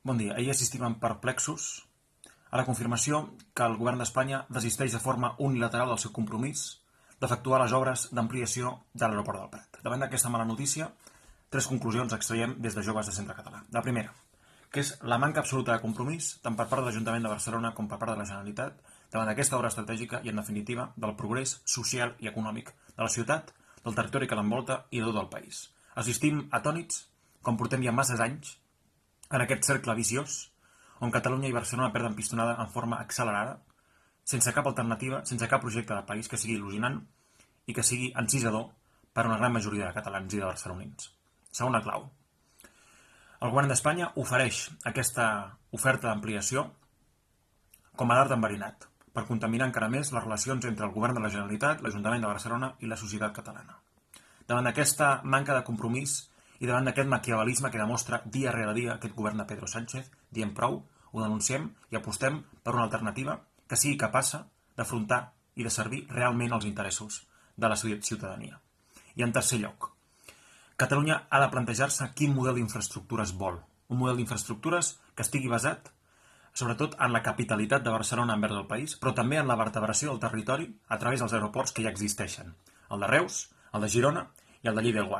Bon dia. Ahir assistim perplexos a la confirmació que el govern d'Espanya desisteix de forma unilateral del seu compromís d'efectuar les obres d'ampliació de l'aeroport del Prat. Davant d'aquesta mala notícia, tres conclusions extraiem des de Joves de Centre Català. La primera, que és la manca absoluta de compromís, tant per part de l'Ajuntament de Barcelona com per part de la Generalitat, davant d'aquesta obra estratègica i, en definitiva, del progrés social i econòmic de la ciutat, del territori que l'envolta i de tot el país. Assistim atònits, com portem ja masses anys, en aquest cercle viciós, on Catalunya i Barcelona perden pistonada en forma accelerada, sense cap alternativa, sense cap projecte de país que sigui il·lusionant i que sigui encisador per a una gran majoria de catalans i de barcelonins. Segona clau. El govern d'Espanya ofereix aquesta oferta d'ampliació com a d'art enverinat, per contaminar encara més les relacions entre el govern de la Generalitat, l'Ajuntament de Barcelona i la societat catalana. Davant d'aquesta manca de compromís i davant d'aquest maquiavelisme que demostra dia rere dia aquest govern de Pedro Sánchez, diem prou, ho denunciem i apostem per una alternativa que sigui capaç d'afrontar i de servir realment els interessos de la ciutadania. I en tercer lloc, Catalunya ha de plantejar-se quin model d'infraestructures vol. Un model d'infraestructures que estigui basat sobretot en la capitalitat de Barcelona envers el país, però també en la vertebració del territori a través dels aeroports que ja existeixen, el de Reus, el de Girona i el de Lleida i el Guàrdia.